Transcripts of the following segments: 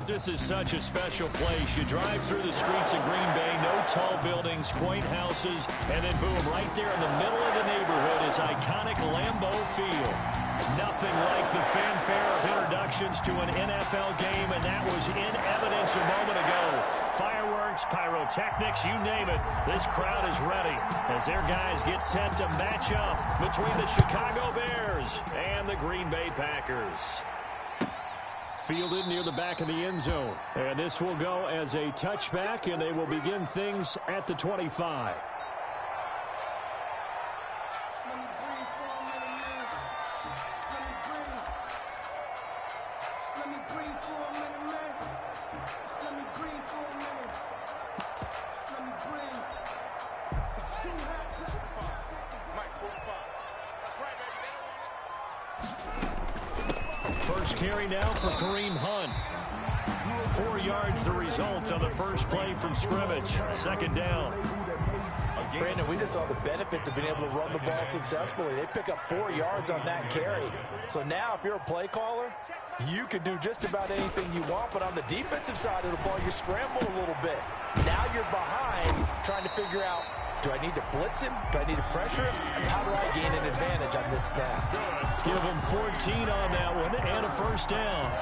This is such a special place. You drive through the streets of Green Bay, no tall buildings, quaint houses, and then boom, right there in the middle of the neighborhood is iconic Lambeau Field. Nothing like the fanfare of introductions to an NFL game, and that was in evidence a moment ago. Fireworks, pyrotechnics, you name it, this crowd is ready as their guys get set to match up between the Chicago Bears and the Green Bay Packers. Fielded near the back of the end zone. And this will go as a touchback, and they will begin things at the 25. First carry now for Kareem Hunt. 4 yards the result on the first play from scrimmage. Second down. Brandon, we just saw the benefits of being able to run the ball successfully. They pick up 4 yards on that carry. So now if you're a play caller, you can do just about anything you want. But on the defensive side of the ball, you scramble a little bit. Now you're behind trying to figure out, do I need to blitz him? Do I need to pressure him? How do I gain an advantage on this snap? Give him 14 on that one and a first down.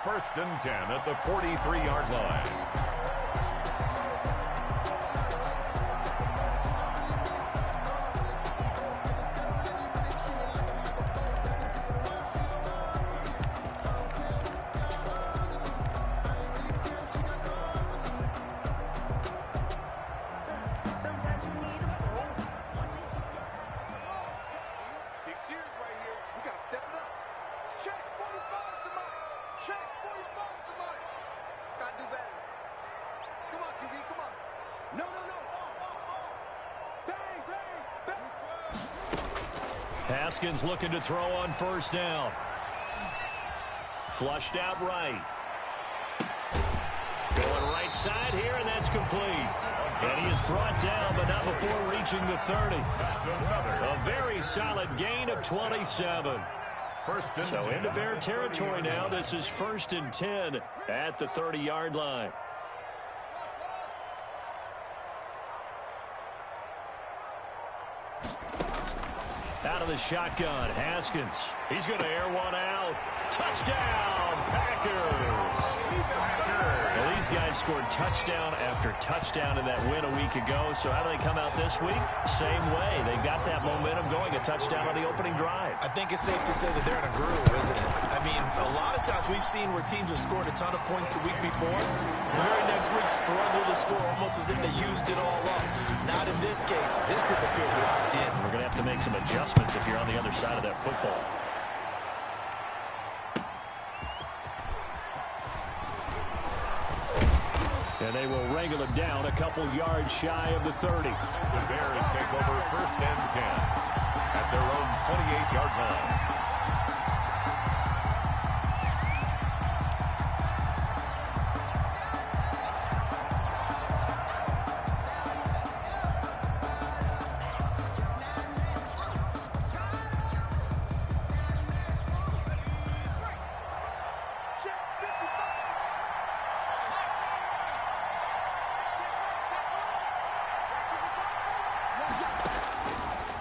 First and 10 at the 43-yard line. Haskins looking to throw on first down. Flushed out right. Going right side here, and that's complete. And he is brought down, but not before reaching the 30. A very solid gain of 27. So into Bear territory now. This is first and 10 at the 30-yard line. Out of the shotgun, Haskins. He's going to air one out. Touchdown, Packers. Well, these guys scored touchdown after touchdown in that win a week ago. So how do they come out this week? Same way. They've got that momentum going, a touchdown on the opening drive. I think it's safe to say that they're in a groove, isn't it? I mean, a lot of times we've seen where teams have scored a ton of points the week before. The very next week struggle to score almost as if they used it all up. Not in this case. This group appears locked in. We're going to have to make some adjustments if you're on the other side of that football. And they will wrangle it down a couple yards shy of the 30. The Bears take over first and 10 at their own 28-yard line.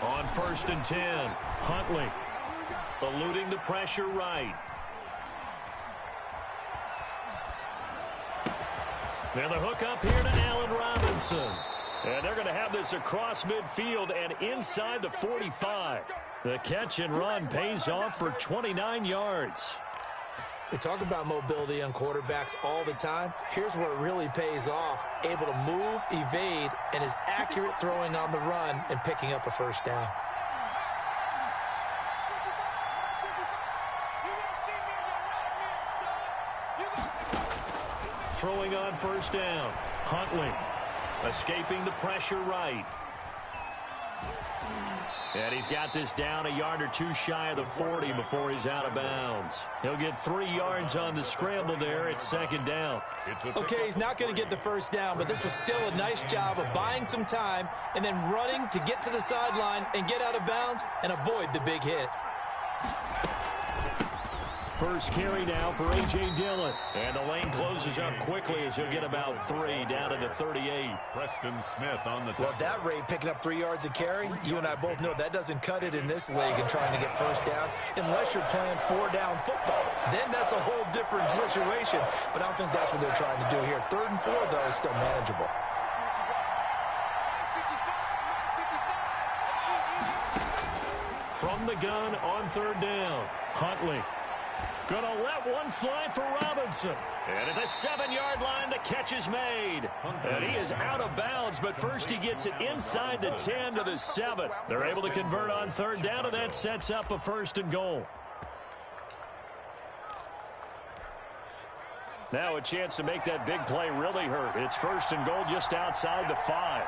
On first and 10, Huntley eluding the pressure right. Now the hook up here to Allen Robinson. And they're going to have this across midfield and inside the 45. The catch and run pays off for 29 yards. We talk about mobility on quarterbacks all the time. Here's where it really pays off. Able to move, evade, and is accurate throwing on the run and picking up a first down. Throwing on first down. Huntley escaping the pressure right. And he's got this down a yard or two shy of the 40 before he's out of bounds. He'll get 3 yards on the scramble there. It's second down. Okay, he's not going to get the first down, but this is still a nice job of buying some time and then running to get to the sideline and get out of bounds and avoid the big hit. first carry now for A.J. Dillon. And the lane closes up quickly as he'll get about 3 down to the 38. Preston Smith on the tackle. Well, that rate, picking up 3 yards a carry, you and I both know that doesn't cut it in this league and trying to get first downs unless you're playing 4-down football. Then that's a whole different situation, but I don't think that's what they're trying to do here. 3rd and 4, though, is still manageable. From the gun on 3rd down, Huntley. Gonna let one fly for Robinson. And at the 7-yard line, the catch is made. And he is out of bounds, but first he gets it inside the 10 to the 7. They're able to convert on 3rd down, and that sets up a 1st and goal. Now a chance to make that big play really hurt. It's 1st and goal just outside the 5.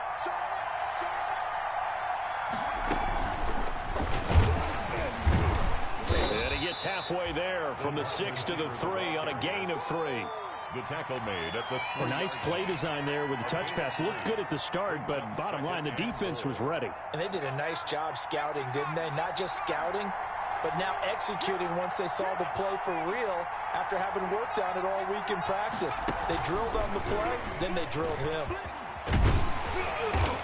Gets halfway there from the 6 to the 3 on a gain of 3. The tackle made at the 3. A nice play design there with the touch pass. Looked good at the start, but bottom line, the defense was ready. And they did a nice job scouting, didn't they? Not just scouting, but now executing once they saw the play for real after having worked on it all week in practice. They drilled on the play, then they drilled him.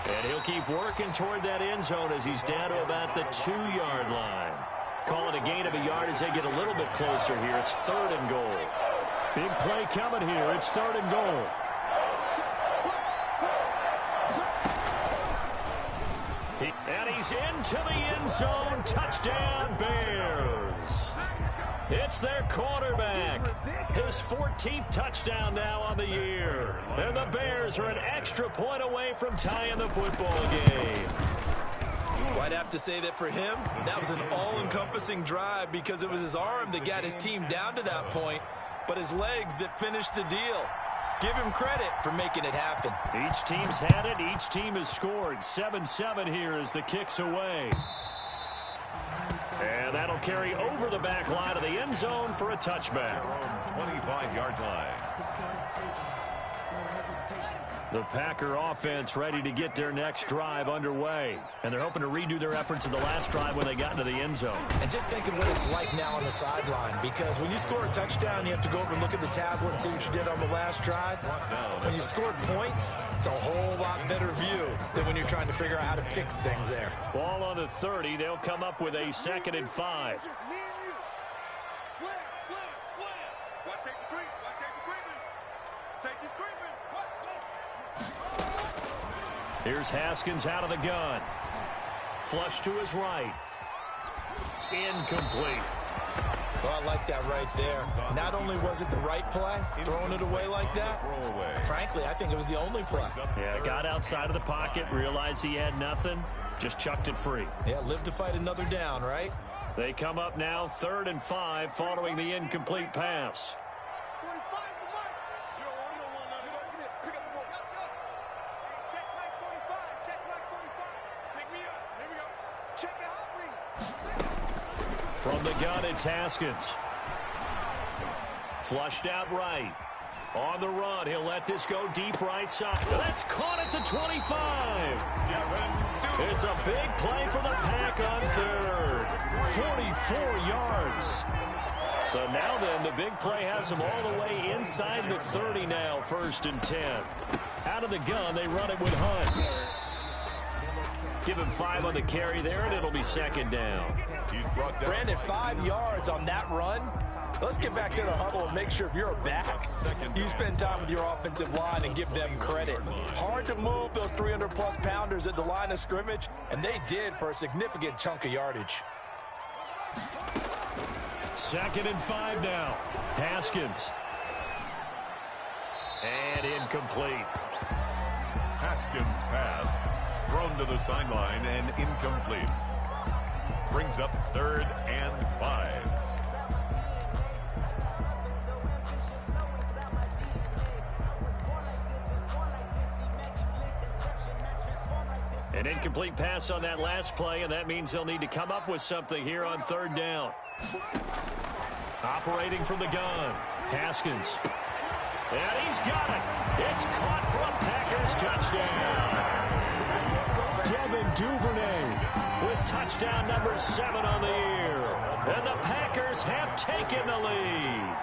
And he'll keep working toward that end zone as he's down to about the 2-yard line. Call it a gain of a yard as they get a little bit closer here. It's 3rd and goal. Big play coming here. It's 3rd and goal. And he's into the end zone. Touchdown, Bears. It's their quarterback. His 14th touchdown now on the year. And the Bears are an extra point away from tying the football game. Well, I'd have to say that for him, that was an all-encompassing drive because it was his arm that got his team down to that point, but his legs that finished the deal. Give him credit for making it happen. Each team's had it. Each team has scored. 7-7 here as the kick's away. And that'll carry over the back line of the end zone for a touchback. 25-yard line. The Packer offense ready to get their next drive underway. And they're hoping to redo their efforts in the last drive when they got into the end zone. And just think of what it's like now on the sideline, because when you score a touchdown, you have to go over and look at the tablet and see what you did on the last drive. When you scored points, it's a whole lot better view than when you're trying to figure out how to fix things there. Ball on the 30. They'll come up with a 2nd and 5. Here's Haskins out of the gun. Flush to his right. Incomplete. Well, I like that right there. Not only was it the right play, throwing it away like that, frankly, I think it was the only play. Yeah, got outside of the pocket, realized he had nothing, just chucked it free. Yeah, live to fight another down, right? They come up now 3rd and 5 following the incomplete pass. From the gun, it's Haskins. Flushed out right. On the run, he'll let this go deep right side. That's caught at the 25. It's a big play for the Pack on 3rd. 44 yards. So now then, the big play has them all the way inside the 30 now, 1st and 10. Out of the gun, they run it with Hunt. Give him 5 on the carry there, and it'll be 2nd down. He's brought down. Brandon, 5 yards on that run. Let's get back to the huddle and make sure if you're a back, you spend time with your offensive line and give them credit. Hard to move those 300-plus pounders at the line of scrimmage, and they did for a significant chunk of yardage. 2nd and 5 now. Haskins. And incomplete. Haskins' pass thrown to the sideline and incomplete. Brings up 3rd and 5. An incomplete pass on that last play, and that means they'll need to come up with something here on 3rd down. Operating from the gun, Haskins. And he's got it. It's caught for a Packers touchdown. Devin Duvernay with touchdown number 7 on the year. And the Packers have taken the lead.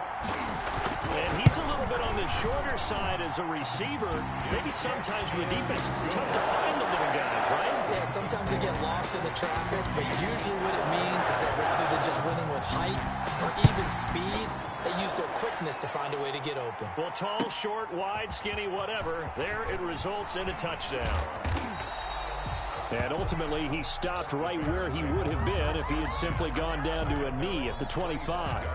And he's a little bit on the shorter side as a receiver. Maybe sometimes with defense, tough to find the little guys, right? Yeah, sometimes they get lost in the traffic, but usually what it means is that rather than just winning with height or even speed, they use their quickness to find a way to get open. Well, tall, short, wide, skinny, whatever, there it results in a touchdown. And ultimately, he stopped right where he would have been if he had simply gone down to a knee at the 25.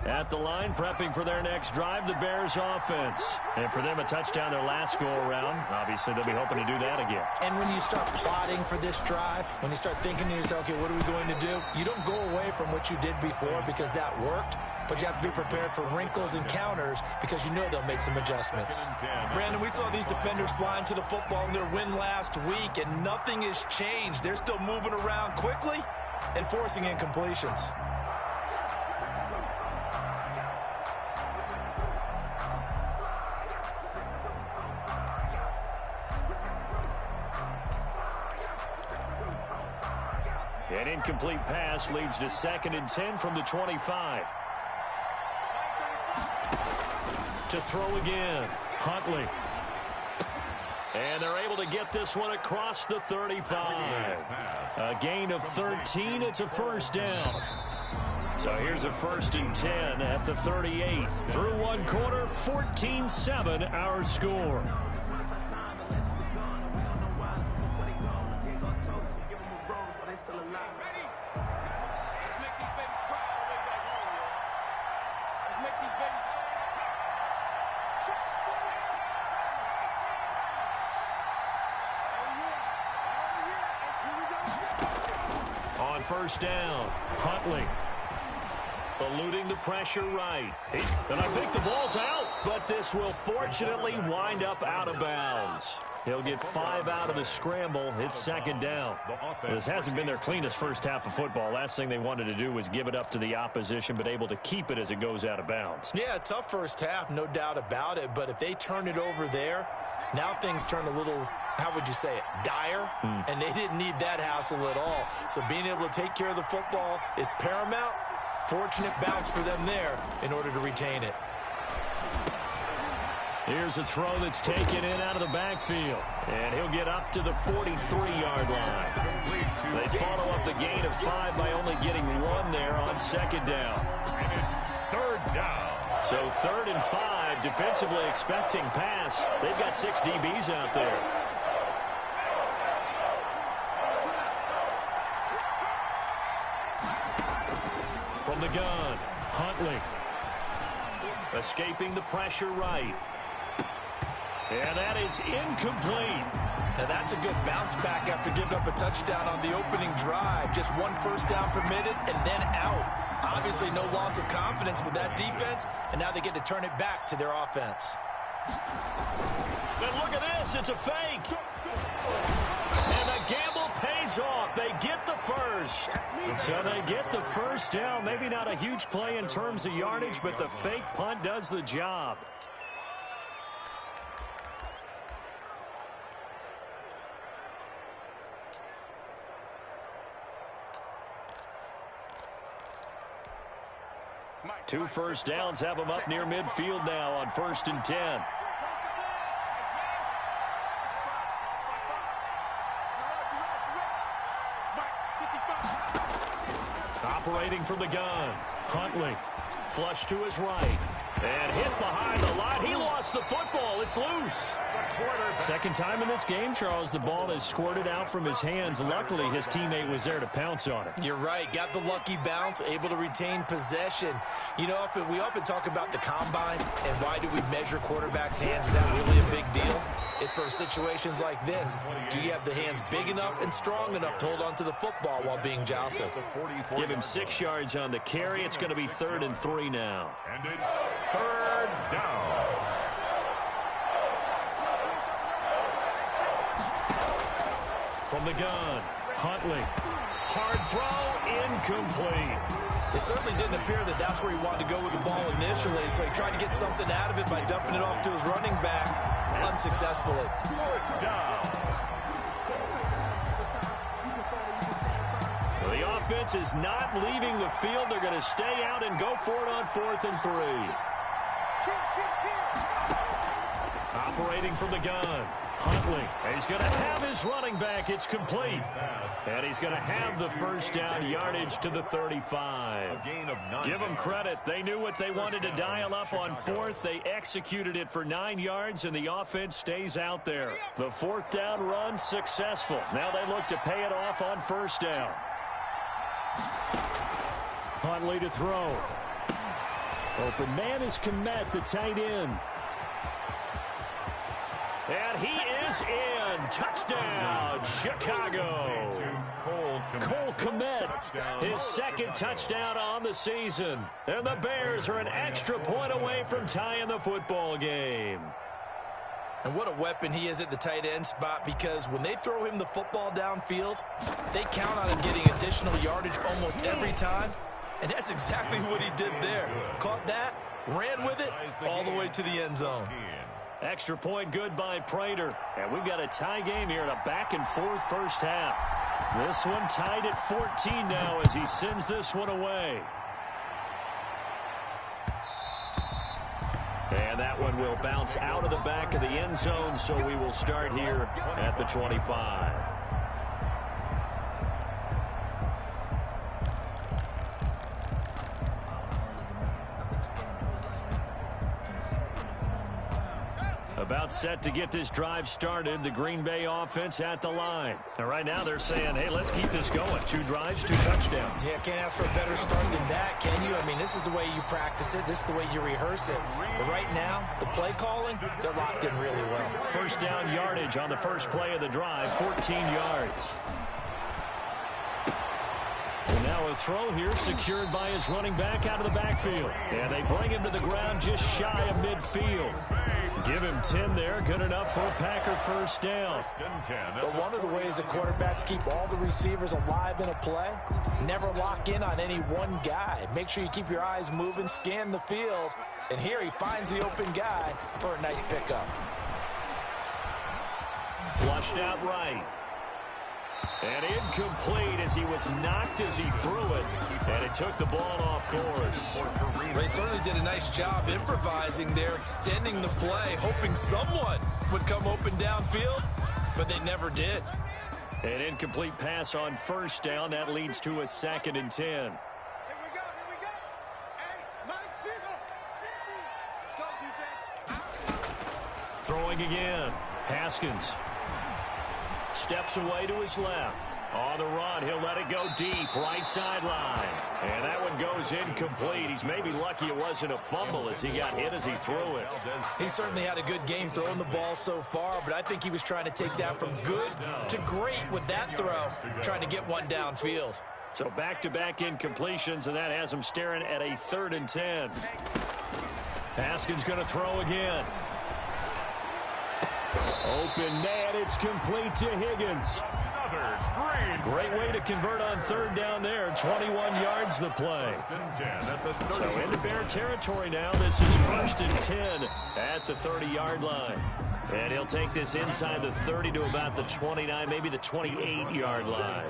At the line, prepping for their next drive, the Bears offense. And for them, a touchdown their last go-around. Obviously, they'll be hoping to do that again. And when you start plotting for this drive, when you start thinking to yourself, okay, what are we going to do? You don't go away from what you did before because that worked, but you have to be prepared for wrinkles and counters because you know they'll make some adjustments. Brandon, we saw these defenders flying to the football in their win last week, and nothing has changed. They're still moving around quickly and forcing incompletions. An incomplete pass leads to 2nd and 10 from the 25. To throw again, Huntley. And they're able to get this one across the 35. A gain of 13. It's a first down. So here's a 1st and 10 at the 38. Through one quarter, 14-7 our score. On first down, Huntley. Eluding the pressure right. And I think the ball's out, but this will fortunately wind up out of bounds. He'll get 5 out of the scramble. It's 2nd down. This hasn't been their cleanest first half of football. Last thing they wanted to do was give it up to the opposition, but able to keep it as it goes out of bounds. Yeah, tough first half, no doubt about it. But if they turn it over there, now things turn a little, how would you say it, dire? And they didn't need that hassle at all. So being able to take care of the football is paramount. Fortunate bounce for them there in order to retain it. Here's a throw that's taken in out of the backfield. And he'll get up to the 43-yard line. They follow up the gain of 5 by only getting 1 there on 2nd down. And it's 3rd down. So 3rd and 5, defensively expecting pass. They've got 6 DBs out there. From the gun, Huntley. Escaping the pressure right. And that is incomplete. Now that's a good bounce back after giving up a touchdown on the opening drive. Just 1 first down permitted and then out. Obviously no loss of confidence with that defense, and now they get to turn it back to their offense. And look at this, it's a fake. And the gamble pays off. They get the first. So they get the first down. Maybe not a huge play in terms of yardage, but the fake punt does the job. Two first downs have them up near midfield now on 1st and 10. Operating from the gun, Huntley. Flush to his right. And hit behind the line. He lost the football. It's loose. 2nd time in this game, Charles, the ball has squirted out from his hands. Luckily, his teammate was there to pounce on it. You're right. Got the lucky bounce, able to retain possession. You know, we often talk about the combine and why do we measure quarterbacks' hands. Is that really a big deal? It's for situations like this. Do you have the hands big enough and strong enough to hold on to the football while being jostled? Give him 6 yards on the carry. It's going to be 3rd and 3 now. And it's 3rd down. From the gun, Huntley. Hard throw, incomplete. It certainly didn't appear that that's where he wanted to go with the ball initially, so he tried to get something out of it by dumping it off to his running back unsuccessfully. The offense is not leaving the field. They're going to stay out and go for it on 4th and 3. Operating from the gun. Huntley. He's going to have his running back. It's complete. And he's going to have the first down yardage to the 35. Give them credit. They knew what they wanted to dial up on 4th. They executed it for 9 yards, and the offense stays out there. The 4th down run successful. Now they look to pay it off on 1st down. Huntley to throw. Open man is Kmet, the tight end. And he is in. Touchdown, Chicago. Cole Kmet, his 2nd touchdown on the season. And the Bears are an extra point away from tying the football game. And what a weapon he is at the tight end spot, because when they throw him the football downfield, they count on him getting additional yardage almost every time. And that's exactly what he did there. Caught that, ran with it, all the way to the end zone. Extra point good by Prater. And we've got a tie game here in a back-and-forth first half. This one tied at 14 now as he sends this one away. And that one will bounce out of the back of the end zone, so we will start here at the 25. About set to get this drive started. The Green Bay offense at the line. And right now they're saying, hey, let's keep this going. 2 drives, 2 touchdowns. Yeah, can't ask for a better start than that, can you? I mean, this is the way you practice it. This is the way you rehearse it. But right now, the play calling, they're locked in really well. First down yardage on the first play of the drive, 14 yards. And now a throw here secured by his running back out of the backfield. And they bring him to the ground just shy of midfield. Give him 10 there. Good enough for a Packer first down. But one of the ways the quarterbacks keep all the receivers alive in a play, never lock in on any one guy. Make sure you keep your eyes moving, scan the field. And here he finds the open guy for a nice pickup. Flushed out right. And incomplete as he was knocked as he threw it. And it took the ball off course. They certainly did a nice job improvising there, extending the play, hoping someone would come open downfield, but they never did. An incomplete pass on first down. That leads to a 2nd and 10. Here we go. Hey, Mike, let's go, defense. Throwing again. Haskins. Steps away to his left. On the run, he'll let it go deep, right sideline. And that one goes incomplete. He's maybe lucky it wasn't a fumble as he got hit as he threw it. He certainly had a good game throwing the ball so far, but I think he was trying to take that from good to great with that throw, trying to get one downfield. So back-to-back incompletions, and that has him staring at a 3rd and 10. Haskins going to throw again. Open man, it's complete to Higgins. Great way to convert on 3rd down there. 21 yards the play. So into Bear territory now. This is 1st and 10 at the 30-yard line. And he'll take this inside the 30 to about the 29, maybe the 28-yard line.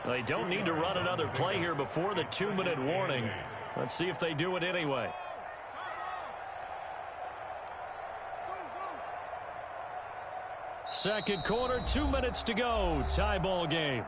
They don't need to run another play here before the 2-minute warning. Let's see if they do it anyway. Second quarter, 2 minutes to go. Tie ball game.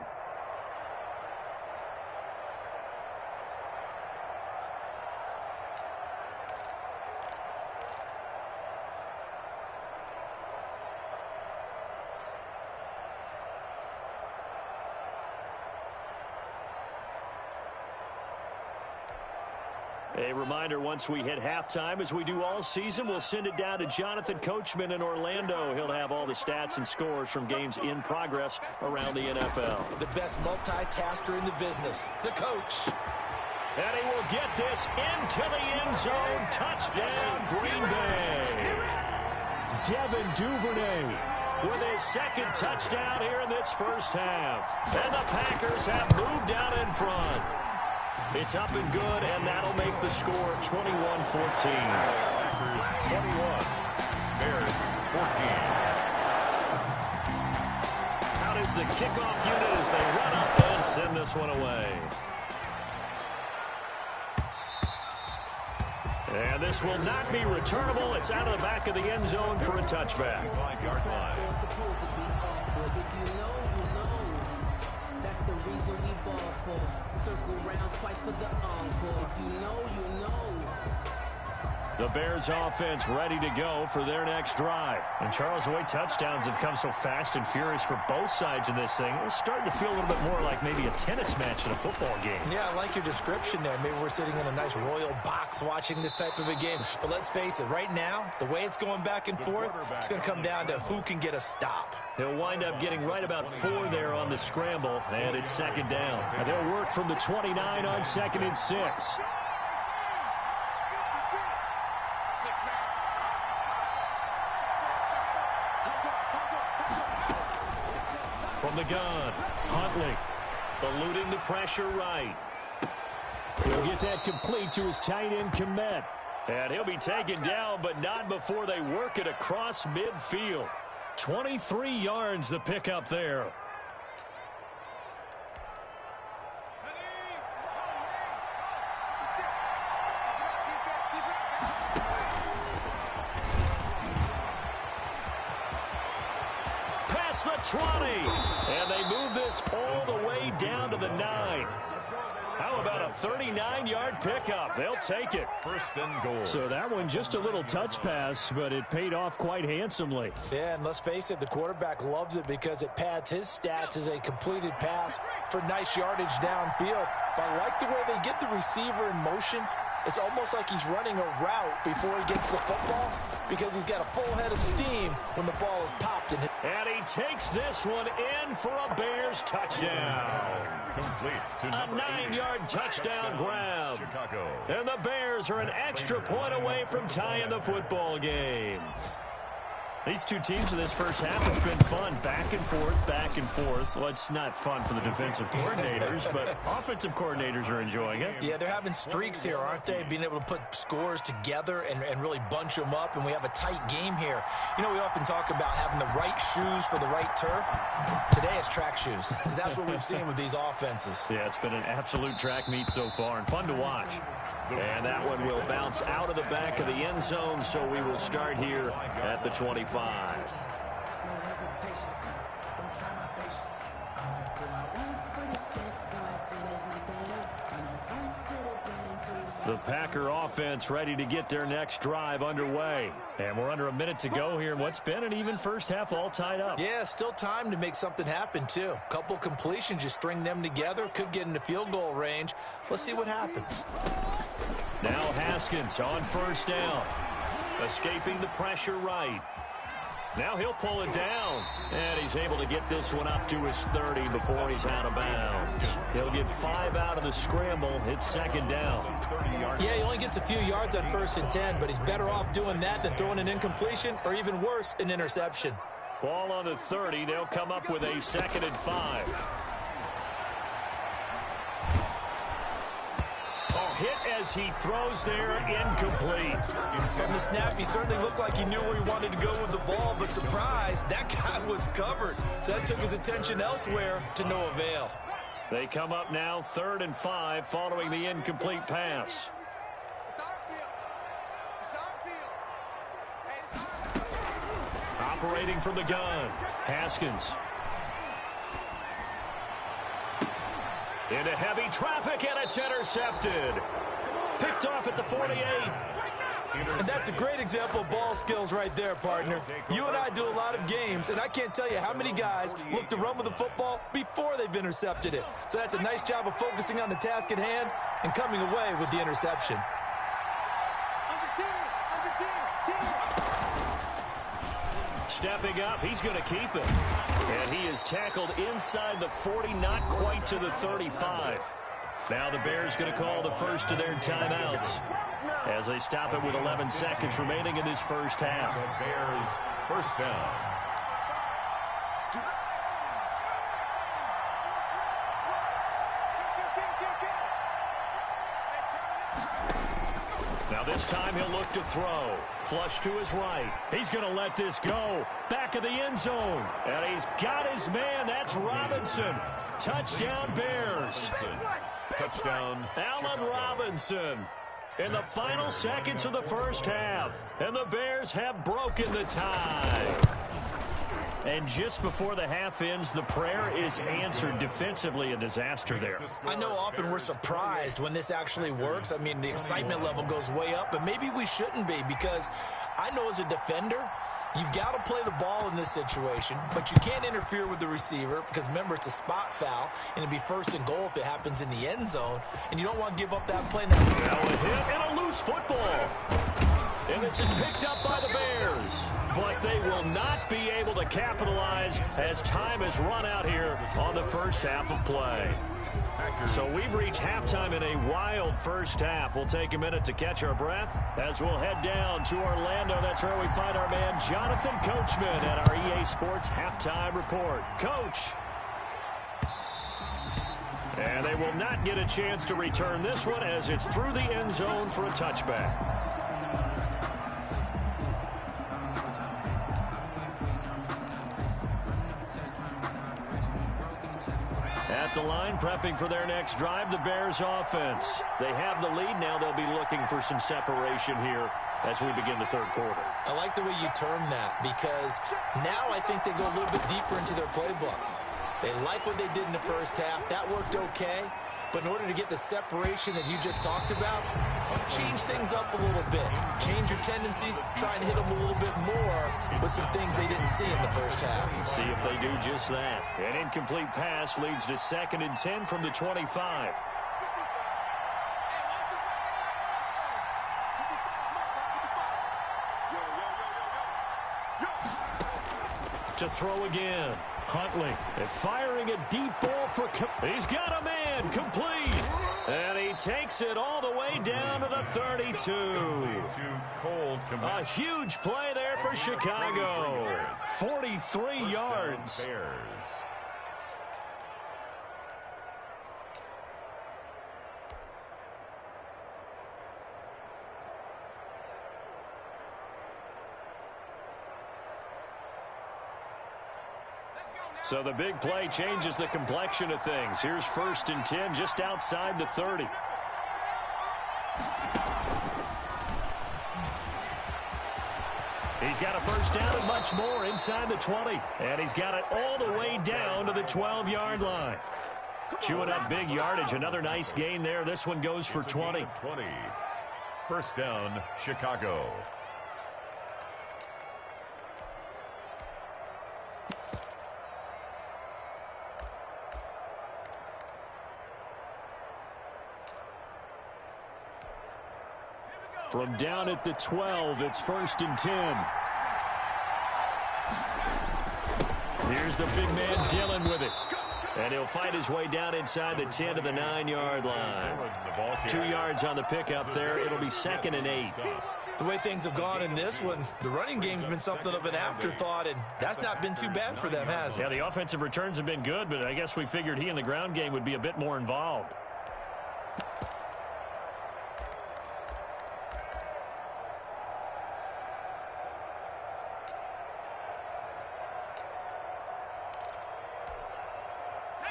A reminder, once we hit halftime, as we do all season, we'll send it down to Jonathan Coachman in Orlando. He'll have all the stats and scores from games in progress around the NFL. The best multitasker in the business, the coach. And he will get this into the end zone. Touchdown, Green Bay. Devin Duvernay with his 2nd touchdown here in this first half. And the Packers have moved out in front. It's up and good, and that'll make the score 21-14. Packers 21, Bears 14. Out is the kickoff unit as they run up and send this one away. And this will not be returnable. It's out of the back of the end zone for a touchback. 5-yard line. That's the reason we ball for. Circle round twice for the encore. If you know, you know. The Bears offense ready to go for their next drive. And Charles, the way touchdowns have come so fast and furious for both sides in this thing, it's starting to feel a little bit more like maybe a tennis match in a football game. Yeah, I like your description there. Maybe we're sitting in a nice royal box watching this type of a game. But let's face it, right now, the way it's going back and forth, it's going to come down to who can get a stop. He'll wind up getting right about 4 there on the scramble, and it's second down. And they'll work from the 29 on 2nd and 6. From the gun, Huntley, eluding the pressure right. He'll get that complete to his tight end, Kmet. And he'll be taken down, but not before they work it across midfield. 23 yards the pickup there. Past the 20, and they move this all the way down to the 9. How about a 39-yard pickup? They'll take it. First and goal. So that one just a little touch pass, but it paid off quite handsomely. Yeah, and let's face it, the quarterback loves it because it pads his stats as a completed pass for nice yardage downfield. But I like the way they get the receiver in motion. It's almost like he's running a route before he gets the football because he's got a full head of steam when the ball is popped. And he takes this one in for a Bears touchdown. Complete to A number 9-yard touchdown grab. Chicago. And the Bears are an extra point away from tying the football game. These two teams in this first half have been fun. Back and forth, back and forth. Well, it's not fun for the defensive coordinators, but offensive coordinators are enjoying it. yeah, they're having streaks here, aren't they? Being able to put scores together and really bunch them up, and we have a tight game here. You know, we often talk about having the right shoes for the right turf. Today it's track shoes, because that's what we've seen with these offenses. Yeah, it's been an absolute track meet so far and fun to watch. And that one will bounce out of the back of the end zone, so we will start here at the 25. The Packer offense ready to get their next drive underway. And we're under a minute to go here in what's been an even first half, all tied up. Yeah, still time to make something happen, too. Couple completions, you string them together, could get into field goal range. Let's see what happens. Now Haskins on first down. Escaping the pressure right. Now he'll pull it down. And he's able to get this one up to his 30 before he's out of bounds. He'll get 5 out of the scramble. It's second down. Yeah, he only gets a few yards on 1st and 10, but he's better off doing that than throwing an incompletion or even worse, an interception. Ball on the 30. They'll come up with a 2nd and 5. Hit as he throws there, incomplete. From the snap, he certainly looked like he knew where he wanted to go with the ball, but surprise, that guy was covered. So that took his attention elsewhere to no avail. They come up now 3rd and 5 following the incomplete pass. It's our field. It's our field. Hey, it's our field. Operating from the gun, Haskins. Into heavy traffic, and it's intercepted. Picked off at the 48. And that's a great example of ball skills right there, partner. You and I do a lot of games, and I can't tell you how many guys look to run with the football before they've intercepted it. So that's a nice job of focusing on the task at hand and coming away with the interception. Stepping up, he's going to keep it. And he is tackled inside the 40, not quite to the 35. Now the Bears going to call the first of their timeouts as they stop it with 11 seconds remaining in this first half. The Bears first down. Now this time he'll look to throw. Flush to his right. He's going to let this go. Back of the end zone. And he's got his man. That's Robinson. Touchdown Bears. Touchdown. Allen Robinson in the final seconds of the first half. And the Bears have broken the tie. And just before the half ends, the prayer is answered. Defensively, a disaster there. I know often we're surprised when this actually works. I mean, the excitement level goes way up, but maybe we shouldn't be, because I know as a defender, you've got to play the ball in this situation, but you can't interfere with the receiver because, remember, it's a spot foul, and it'd be first and goal if it happens in the end zone, and you don't want to give up that play. Now a hit and a loose football. And this is picked up by the Bears. But they will not be able to capitalize as time has run out here on the first half of play. So we've reached halftime in a wild first half. We'll take a minute to catch our breath as we'll head down to Orlando. That's where we find our man Jonathan Coachman at our EA Sports Halftime Report. Coach. And they will not get a chance to return this one as it's through the end zone for a touchback. At the line, prepping for their next drive, the Bears offense. They have the lead. Now they'll be looking for some separation here as we begin the third quarter. I like the way you term that, because now I think they go a little bit deeper into their playbook. They like what they did in the first half. That worked okay. But in order to get the separation that you just talked about, change things up a little bit. Change your tendencies. Try and hit them a little bit more with some things they didn't see in the first half. See if they do just that. An incomplete pass leads to 2nd and 10 from the 25. To throw again. Huntley and firing a deep ball for... He's got a man complete. And he takes it all the way down to the 32. A huge play there for Chicago. 43 yards. So the big play changes the complexion of things. Here's 1st and 10 just outside the 30. He's got a first down and much more inside the 20. And he's got it all the way down to the 12-yard line. Chewing up big yardage. Another nice gain there. This one goes for 20. 20. First down, Chicago. From down at the 12, it's 1st and 10. Here's the big man Dillon with it. And he'll fight his way down inside the 10 to the 9-yard line. 2 yards on the pickup there. It'll be 2nd and 8. The way things have gone in this one, the running game's been something of an afterthought, and that's not been too bad for them, has it? Yeah, the offensive returns have been good, but I guess we figured he in the ground game would be a bit more involved.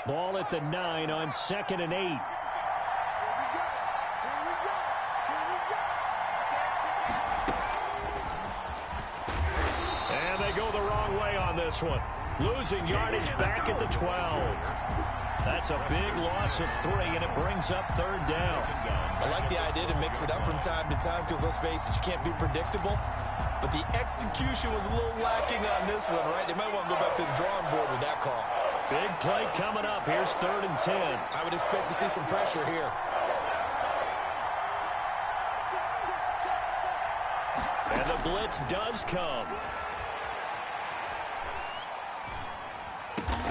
Ball at the 9 on 2nd and 8. And they go the wrong way on this one. Losing yardage back at the 12. That's a big loss of 3, and it brings up 3rd down. I like the idea to mix it up from time to time because, let's face it, you can't be predictable. But the execution was a little lacking on this one, right? They might want to go back to the drawing board with that call. Big play coming up. Here's 3rd and 10. I would expect to see some pressure here. And the blitz does come.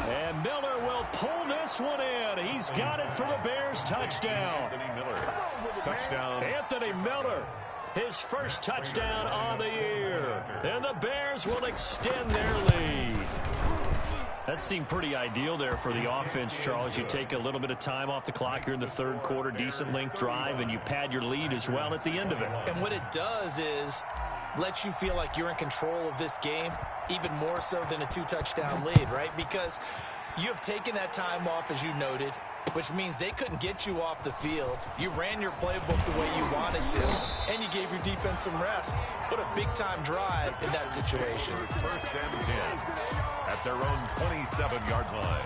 And Miller will pull this one in. He's got it for the Bears touchdown. Touchdown. Anthony Miller. His first touchdown on the year. And the Bears will extend their lead. That seemed pretty ideal there for the offense, Charles. You take a little bit of time off the clock here in the third quarter, decent length drive, and you pad your lead as well at the end of it. And what it does is let you feel like you're in control of this game, even more so than a 2-touchdown lead, right? Because you have taken that time off, as you noted, which means they couldn't get you off the field. You ran your playbook the way you wanted to, and you gave your defense some rest. What a big-time drive in that situation. First and 10 at their own 27-yard line.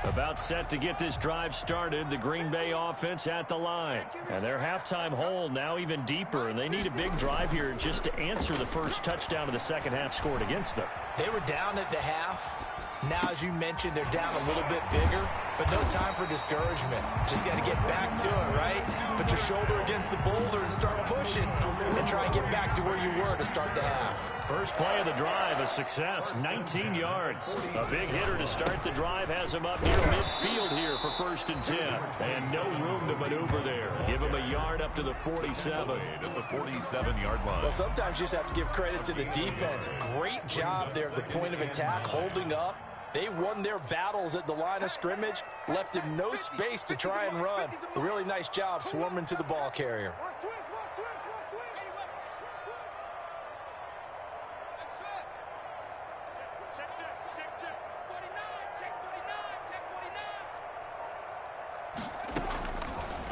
About set to get this drive started, the Green Bay offense at the line. And their halftime hole now even deeper, and they need a big drive here just to answer the first touchdown of the second half scored against them. They were down at the half. Now, as you mentioned, they're down a little bit bigger, but no time for discouragement. Just got to get back to it, right? Put your shoulder against the boulder and start pushing and try and get back to where you were to start the half. First play of the drive, a success, 19 yards. A big hitter to start the drive has him up near midfield here for first and 10. And no room to maneuver there. Give him a yard up to the 47. At the 47-yard line. Well, sometimes you just have to give credit to the defense. Great job there at the point of attack, holding up. They won their battles at the line of scrimmage, left him no space to try and run. A really nice job swarming to the ball carrier.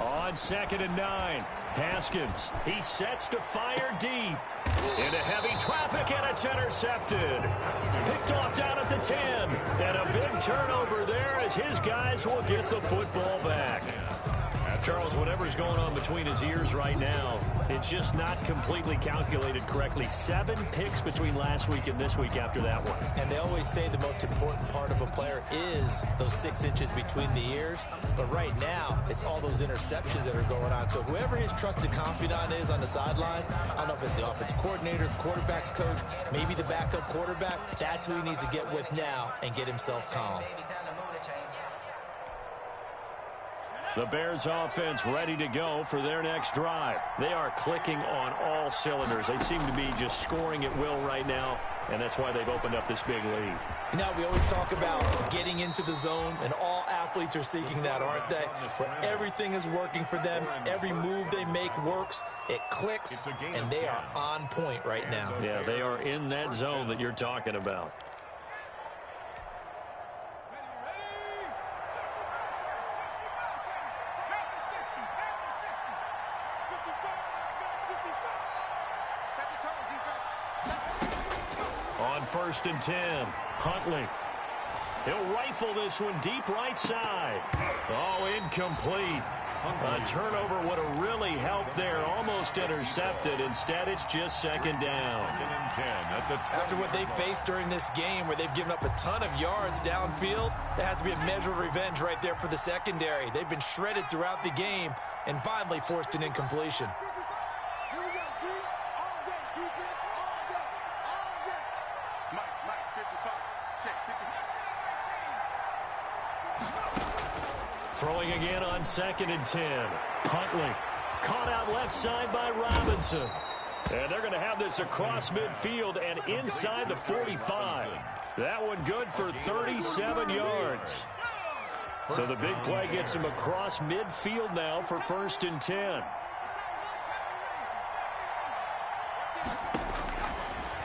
On 2nd and 9, Haskins. He sets to fire deep. Into heavy traffic, and it's intercepted. Picked off down at the 10. And a big turnover there as his guys will get the football back. Charles, whatever's going on between his ears right now, it's just not completely calculated correctly. 7 picks between last week and this week after that one. And they always say the most important part of a player is those 6 inches between the ears. But right now, it's all those interceptions that are going on. So whoever his trusted confidant is on the sidelines, I don't know if it's the offensive coordinator, the quarterback's coach, maybe the backup quarterback, that's who he needs to get with now and get himself calm. The Bears offense ready to go for their next drive. They are clicking on all cylinders. They seem to be just scoring at will right now, and that's why they've opened up this big lead. You know, we always talk about getting into the zone, and all athletes are seeking that, aren't they? Where everything is working for them, every move they make works, it clicks, and they are on point right now. Yeah, they are in that zone that you're talking about. On 1st and 10, Huntley. He'll rifle this one deep right side. Oh, incomplete. A turnover would have really helped there. Almost intercepted. Instead, it's just 2nd down. 2nd and 10 at the 20. After what they've faced during this game where they've given up a ton of yards downfield, there has to be a measure of revenge right there for the secondary. They've been shredded throughout the game and finally forced an incompletion. Throwing again on 2nd and 10. Huntley caught out left side by Robinson. And they're going to have this across midfield and inside the 45. That one good for 37 yards. So the big play gets him across midfield now for 1st and 10.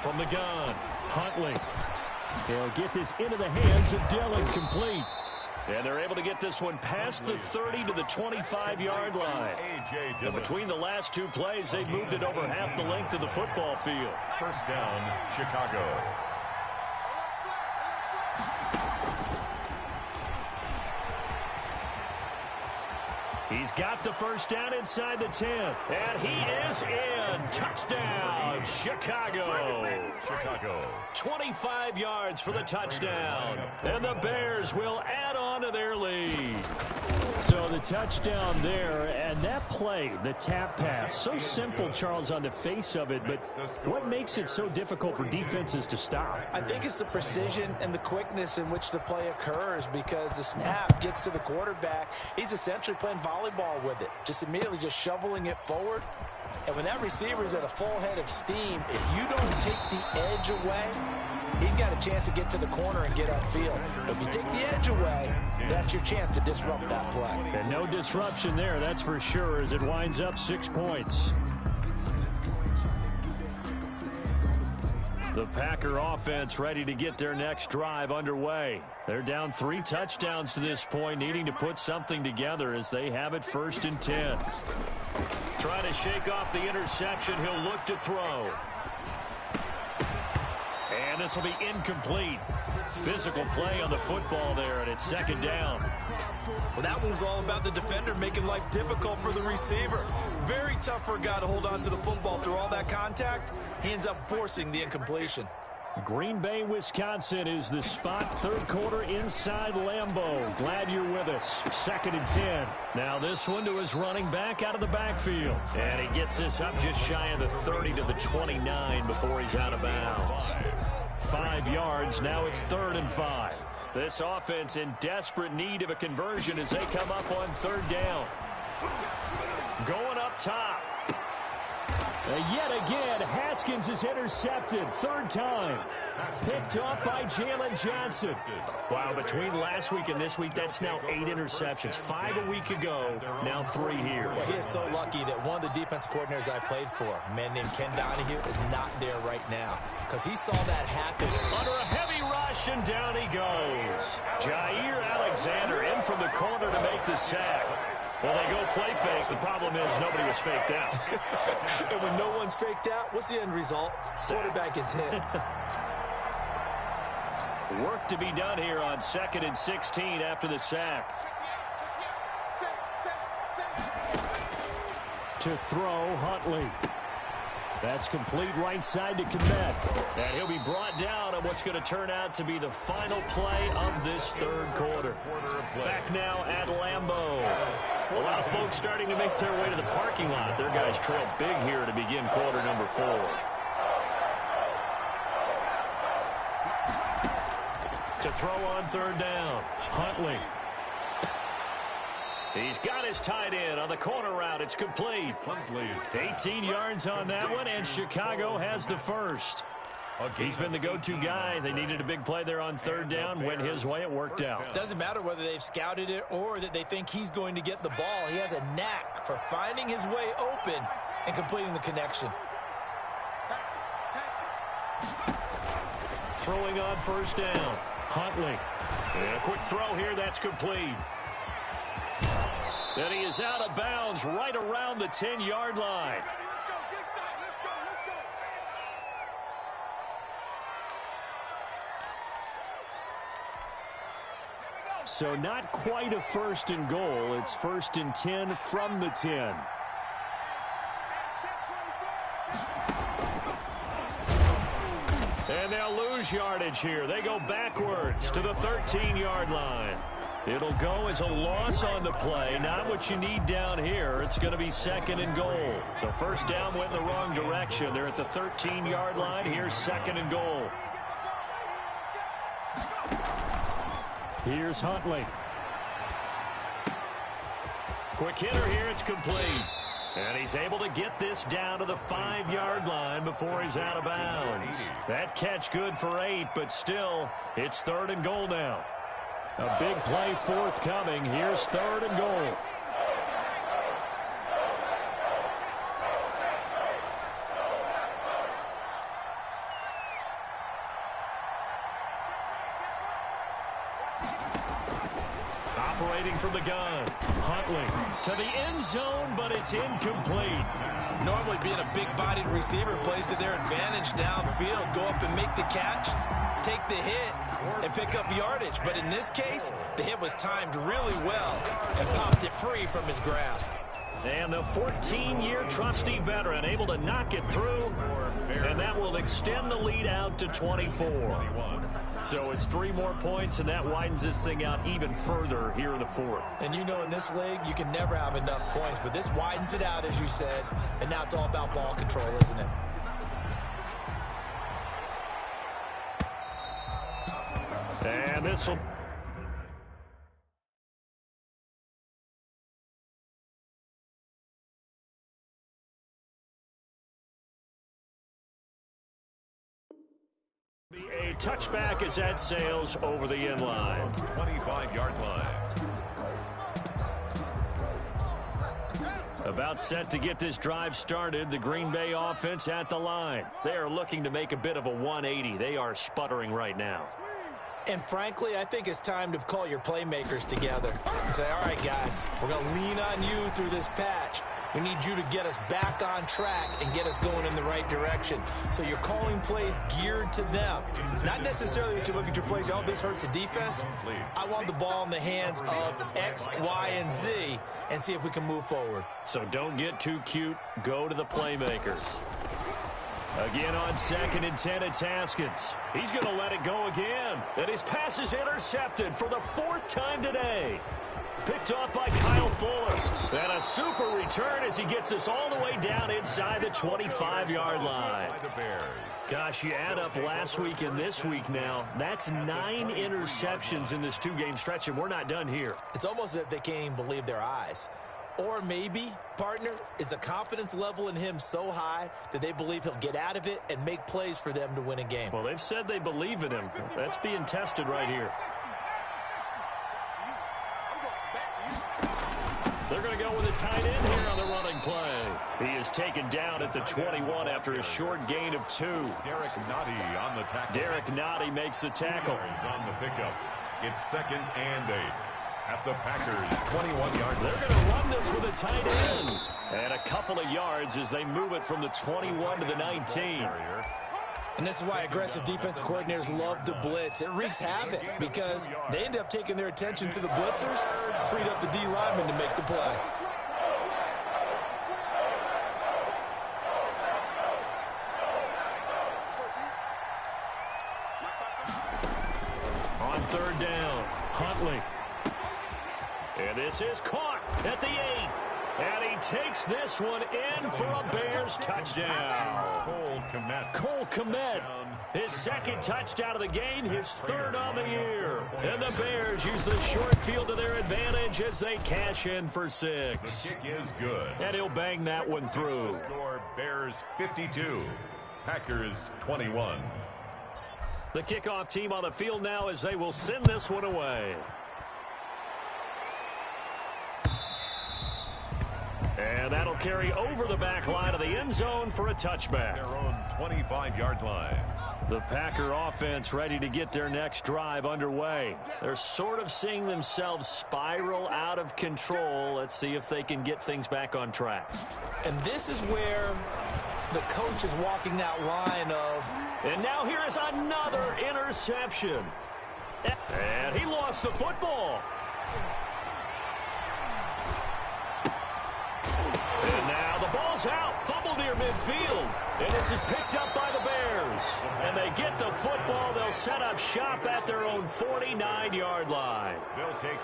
From the gun, Huntley. He'll get this into the hands of Dillon, complete. And they're able to get this one past the 30 to the 25-yard line. And between the last 2 plays, they've moved it over half the length of the football field. First down, Chicago. He's got the first down inside the 10. And he is in. Touchdown, Chicago. 25 yards for the touchdown. And the Bears will add on to their lead. So the touchdown there, and that play, the tap pass, so simple, Charles, on the face of it, but what makes it so difficult for defenses to stop? I think it's the precision and the quickness in which the play occurs, because the snap gets to the quarterback. He's essentially playing volleyball with it, just immediately just shoveling it forward. And when that receiver is at a full head of steam, if you don't take the edge away, he's got a chance to get to the corner and get upfield. If you take the edge away, that's your chance to disrupt that play. And no disruption there, that's for sure, as it winds up 6 points. The Packer offense ready to get their next drive underway. They're down 3 touchdowns to this point, needing to put something together as they have it 1st and 10. Trying to shake off the interception. He'll look to throw. And this will be incomplete. Physical play on the football there, and it's 2nd down. Well, that one was all about the defender making life difficult for the receiver. Very tough for a guy to hold on to the football through all that contact. He ends up forcing the incompletion. Green Bay, Wisconsin is the spot. 3rd quarter inside Lambeau. Glad you're with us. 2nd and 10. Now this one to his running back out of the backfield. And he gets this up just shy of the 30 to the 29 before he's out of bounds. 5 yards. Now it's 3rd and 5. This offense in desperate need of a conversion as they come up on 3rd down. Going up top. Yet again, Haskins is intercepted. 3rd time. Picked off by Jalen Johnson. Wow, between last week and this week, that's now 8 interceptions. 5 a week ago, now 3 here. Well, he is so lucky that one of the defense coordinators I played for, a man named Ken Donahue, is not there right now because he saw that happen. Under a heavy rush, and down he goes. Jair Alexander in from the corner to make the sack. Well, they go play fake. The problem is nobody was faked out. And when no one's faked out, what's the end result? Quarterback gets hit. Work to be done here on 2nd and 16 after the sack. To throw, Huntley. That's complete right side to Kmet. And he'll be brought down on what's going to turn out to be the final play of this 3rd quarter. Back now at Lambeau. A lot of folks starting to make their way to the parking lot. Their guys trail big here to begin quarter number 4. To throw on 3rd down. Huntley. He's got his tight end on the corner route. It's complete. 18 yards on that one, and Chicago has the first. He's been the go-to guy. They needed a big play there on 3rd down. Went his way. It worked out. Doesn't matter whether they've scouted it or that they think he's going to get the ball. He has a knack for finding his way open and completing the connection. Throwing on 1st down. Huntley. And a quick throw here. That's complete. And he is out of bounds right around the 10-yard line. So not quite a 1st and goal. It's 1st and 10 from the 10. And they'll lose yardage here. They go backwards to the 13-yard line. It'll go as a loss on the play. Not what you need down here. It's going to be 2nd and goal. So 1st down went in the wrong direction. They're at the 13-yard line. Here's 2nd and goal. Here's Huntley. Quick hitter here. It's complete. And he's able to get this down to the 5-yard line before he's out of bounds. That catch good for 8, but still, it's 3rd and goal now. A big play forthcoming. Here's 3rd and goal. Operating from the gun. Huntley to the end zone, but it's incomplete. Normally being a big-bodied receiver plays to their advantage downfield. Go up and make the catch, take the hit, and pick up yardage. But in this case, the hit was timed really well and popped it free from his grasp. And the 14-year trusty veteran able to knock it through, and that will extend the lead out to 24. So it's 3 more points, and that widens this thing out even further here in the 4th. And you know in this league, you can never have enough points, but this widens it out, as you said, and now it's all about ball control, isn't it? And this will a touchback as that sails over the end line. 25-yard line. About set to get this drive started, the Green Bay offense at the line. They are looking to make a bit of a 180. They are sputtering right now. And frankly, I think it's time to call your playmakers together and say, all right, guys, we're going to lean on you through this patch. We need you to get us back on track and get us going in the right direction. So you're calling plays geared to them. Not necessarily that you look at your plays, oh, this hurts the defense. I want the ball in the hands of X, Y, and Z and see if we can move forward. So don't get too cute. Go to the playmakers. Again on 2nd and 10, it's Haskins. He's going to let it go again. And his pass is intercepted for the 4th time today. Picked off by Kyle Fuller. And a super return as he gets us all the way down inside the 25-yard line. Gosh, you add up last week and this week now. That's 9 interceptions in this 2-game stretch, and we're not done here. It's almost as if they can't even believe their eyes. Or maybe, partner, is the confidence level in him so high that they believe he'll get out of it and make plays for them to win a game. Well, they've said they believe in him. That's being tested right here. They're going to go with a tight end here on the running play. He is taken down at the 21 after a short gain of 2. Derek Nottie on the tackle. Derek Nottie makes the tackle. On the pickup. It's 2nd and 8. At the Packers' 21-yard line. They're going to run this with a tight end. And a couple of yards as they move it from the 21 to the 19. And this is why aggressive defensive coordinators love to blitz. It wreaks havoc because they end up taking their attention to the blitzers, freed up the D lineman to make the play. On 3rd down, Huntley. And this is caught at the 8. And he takes this one in for a Bears touchdown. Cole Kmet, his 2nd touchdown of the game, his 3rd on the year. And the Bears use the short field to their advantage as they cash in for 6. The kick is good. And he'll bang that one through. Score Bears 52, Packers 21. The kickoff team on the field now as they will send this one away. And that'll carry over the back line of the end zone for a touchback. Their own 25-yard line. The Packer offense ready to get their next drive underway. They're sort of seeing themselves spiral out of control. Let's see if they can get things back on track. And this is where the coach is walking that line of... And now here is another interception. And he lost the football. And now the ball's out, fumbled near midfield. And this is picked up by the Bears. And they get the football. They'll set up shop at their own 49-yard line.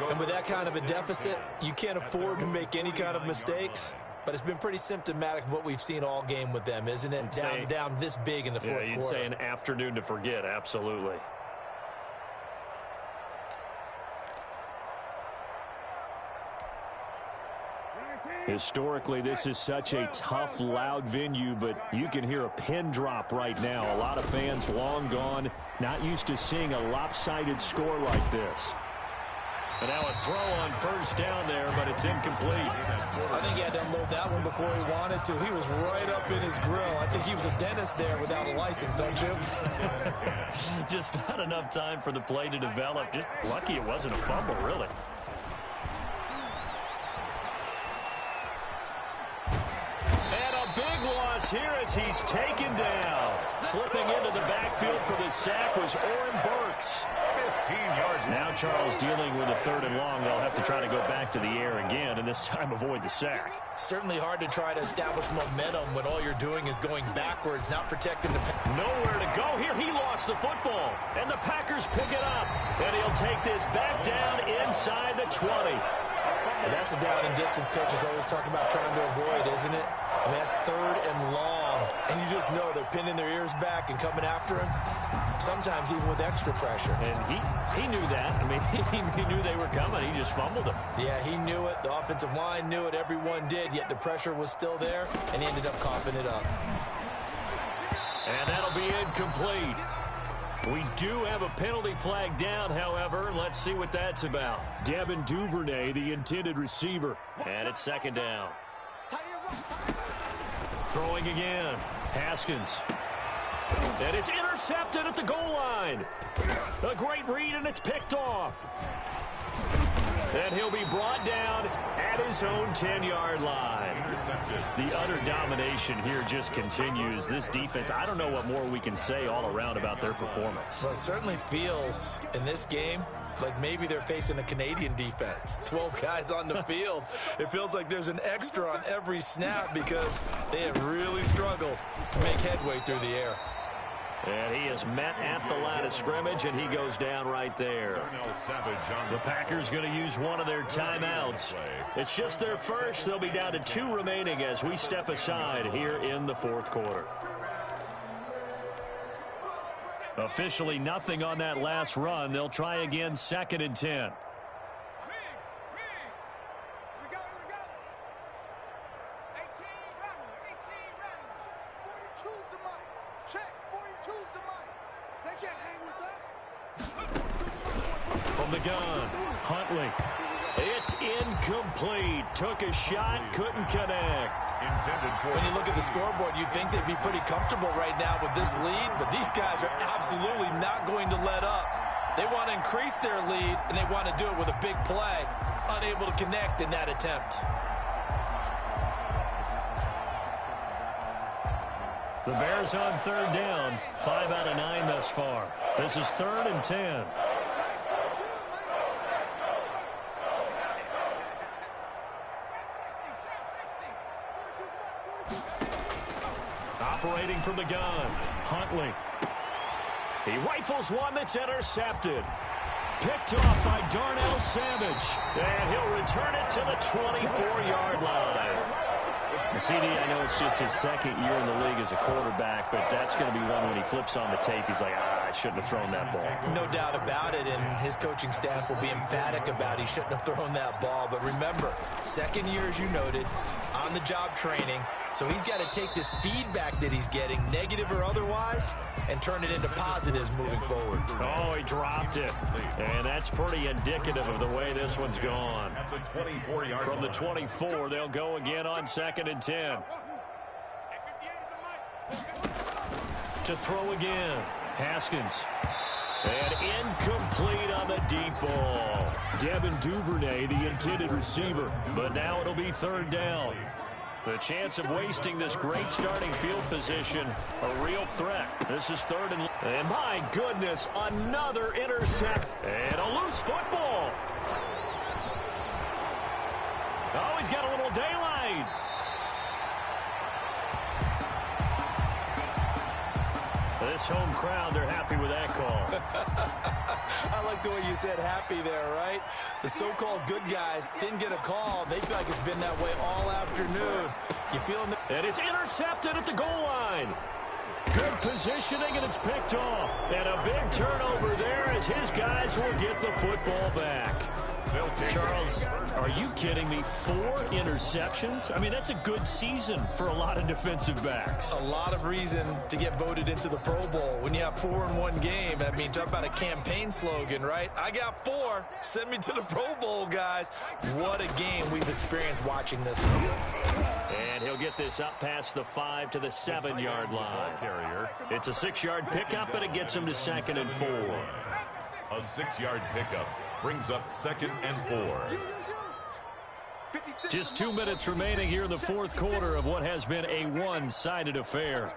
And with that kind of a deficit, you can't afford to make any kind of mistakes. But it's been pretty symptomatic of what we've seen all game with them, isn't it? Down this big in the fourth quarter. You'd say an afternoon to forget, absolutely. Historically, this is such a tough, loud venue, but you can hear a pin drop right now. A lot of fans long gone, not used to seeing a lopsided score like this. And now a throw on 1st down there, but it's incomplete. I think he had to unload that one before he wanted to. He was right up in his grill. I think he was a dentist there without a license, don't you? Just not enough time for the play to develop. Just lucky it wasn't a fumble, really. Here as he's taken down. Slipping into the backfield for the sack was Oren Burks. 15 yards. Now Charles dealing with a 3rd and long. They'll have to try to go back to the air again, and this time avoid the sack. Certainly hard to try to establish momentum when all you're doing is going backwards, not protecting the pass. Nowhere to go here. He lost the football, and the Packers pick it up. And he'll take this back down inside the 20. And that's the down and distance coach is always talking about trying to avoid, isn't it? I mean, that's 3rd and long. And you just know they're pinning their ears back and coming after him, sometimes even with extra pressure. And he knew that. I mean, he knew they were coming. He just fumbled them. Yeah, he knew it. The offensive line knew it. Everyone did, yet the pressure was still there, and he ended up coughing it up. And that'll be incomplete. We do have a penalty flag down, however. Let's see what that's about. Devin Duvernay, the intended receiver. And it's second down. Throwing again. Haskins. And it's intercepted at the goal line. A great read, and it's picked off. And he'll be brought down at his own 10-yard line. The utter domination here just continues. This defense, I don't know what more we can say all around about their performance. Well, it certainly feels in this game like maybe they're facing a Canadian defense. 12 guys on the field. It feels like there's an extra on every snap because they have really struggled to make headway through the air. And he is met at the line of scrimmage, and he goes down right there. The Packers going to use one of their timeouts. It's just their first. They'll be down to 2 remaining as we step aside here in the fourth quarter. Officially nothing on that last run. They'll try again, 2nd and 10. From the gun, Huntley. It's incomplete. Took a shot, couldn't connect. When you look at the scoreboard, you'd think they'd be pretty comfortable right now with this lead, but these guys are absolutely not going to let up. They want to increase their lead, and they want to do it with a big play. Unable to connect in that attempt. The Bears on 3rd down. 5 out of 9 thus far. This is 3rd and 10. Operating from the gun, Huntley. He rifles one that's intercepted. Picked off by Darnell Savage. And he'll return it to the 24-yard line. CD, I know it's just his 2nd year in the league as a quarterback, but that's going to be one when he flips on the tape, he's like, I shouldn't have thrown that ball. No doubt about it, and his coaching staff will be emphatic about he shouldn't have thrown that ball. But remember, 2nd year, as you noted, on-the-job training, so he's got to take this feedback that he's getting, negative or otherwise, and turn it into positives moving forward. Oh, he dropped it. And that's pretty indicative of the way this one's gone. From the 24, they'll go again on 2nd and 10. To throw again, Haskins. And incomplete on the deep ball. Devin Duvernay, the intended receiver. But now it'll be 3rd down. The chance of wasting this great starting field position, a real threat. This is 3rd and my goodness, another intercept. And a loose football. Oh, he's got a little daylight. This home crowd, they're happy with that call. I like the way you said happy there, right? The so-called good guys didn't get a call. They feel like it's been that way all afternoon. You feeling the... And it's intercepted at the goal line. Good positioning, and it's picked off. And a big turnover there as his guys will get the football back. Charles, are you kidding me? 4 interceptions? I mean, that's a good season for a lot of defensive backs. A lot of reason to get voted into the Pro Bowl. When you have 4 in one game, I mean, talk about a campaign slogan, right? I got 4. Send me to the Pro Bowl, guys. What a game we've experienced watching this one. And he'll get this up past the 5 to the 7-yard line. It's a 6-yard pickup, but it gets him to 2nd and 4. A 6-yard pickup brings up 2nd and 4. Just 2 minutes remaining here in the fourth quarter of what has been a one-sided affair.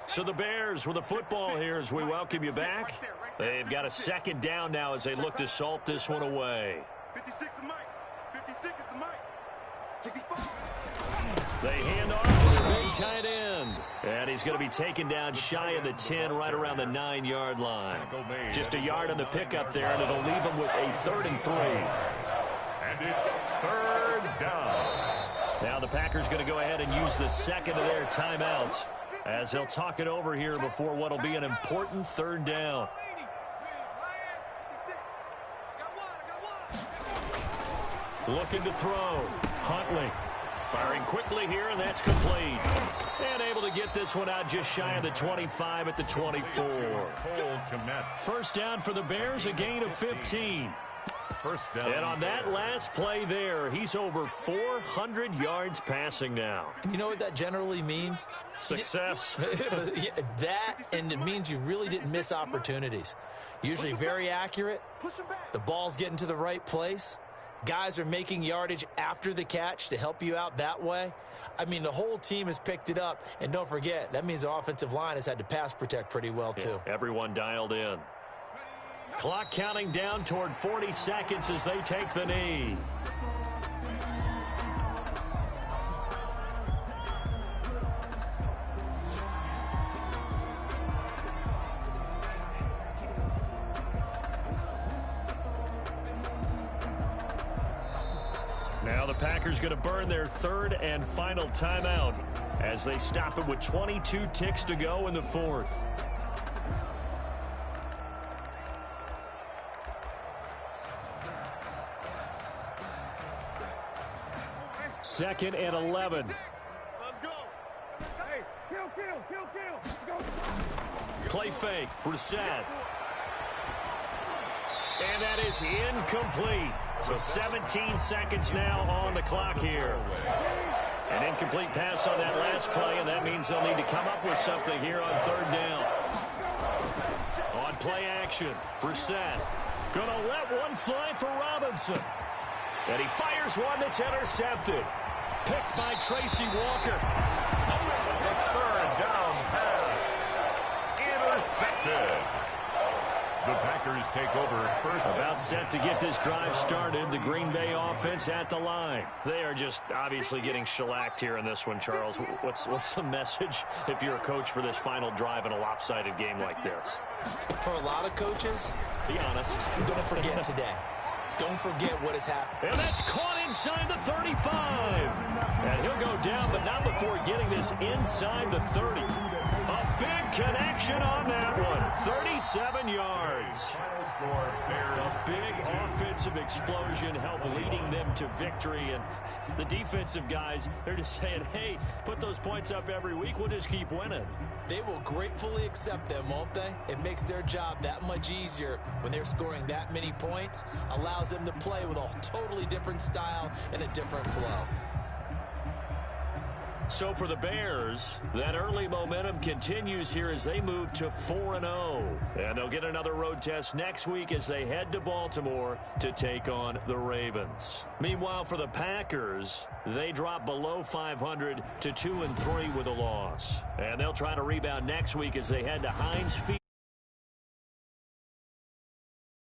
So the Bears with the football here as we welcome you back. They've got a 2nd down now as they look to salt this one away. 56 is Mike. 56 is the Mike. 65. They hand off to the big tight end. And he's going to be taken down shy of the 10, right around the 9-yard line. Just a yard on the pickup there, and it'll leave him with a 3rd and 3. And it's 3rd down. Now the Packers going to go ahead and use the 2nd of their timeouts as they'll talk it over here before what will be an important 3rd down. Looking to throw. Huntley. Firing quickly here, and that's complete. And able to get this one out just shy of the 25 at the 24. First down for the Bears, a gain of 15. First down. And on that last play there, he's over 400 yards passing now. You know what that generally means? Success. That, and it means you really didn't miss opportunities. Usually very accurate. The ball's getting to the right place. Guys are making yardage after the catch to help you out that way. I mean, the whole team has picked it up. And don't forget, that means the offensive line has had to pass protect pretty well, too. Yeah, everyone dialed in. Clock counting down toward 40 seconds as they take the knee. Now the Packers going to burn their third and final timeout as they stop it with 22 ticks to go in the fourth. Second and 11. Let's go. Hey, kill. Let's go. Play fake. Brissett. And that is incomplete. So 17 seconds now on the clock here. An incomplete pass on that last play, and that means they'll need to come up with something here on third down. On play action, Brissett gonna let one fly for Robinson. And he fires one that's intercepted. Picked by Tracy Walker. Third down pass. Intercepted. The Packers take over first. About set to get this drive started. The Green Bay offense at the line. They are just obviously getting shellacked here in this one, Charles. What's the message if you're a coach for this final drive in a lopsided game like this? For a lot of coaches, Be honest. don't forget today. Don't forget what has happened. And that's caught inside the 35. And he'll go down, but not before getting this inside the 30. A big connection on that one. 37 yards. A big offensive explosion helped leading them to victory. And the defensive guys, they're just saying, hey, put those points up every week. We'll just keep winning. They will gratefully accept them, won't they? It makes their job that much easier when they're scoring that many points. Allows them to play with a totally different style and a different flow. So for the Bears, that early momentum continues here as they move to 4-0. And they'll get another road test next week as they head to Baltimore to take on the Ravens. Meanwhile, for the Packers, they drop below 500 to 2-3 with a loss. And they'll try to rebound next week as they head to Heinz Field.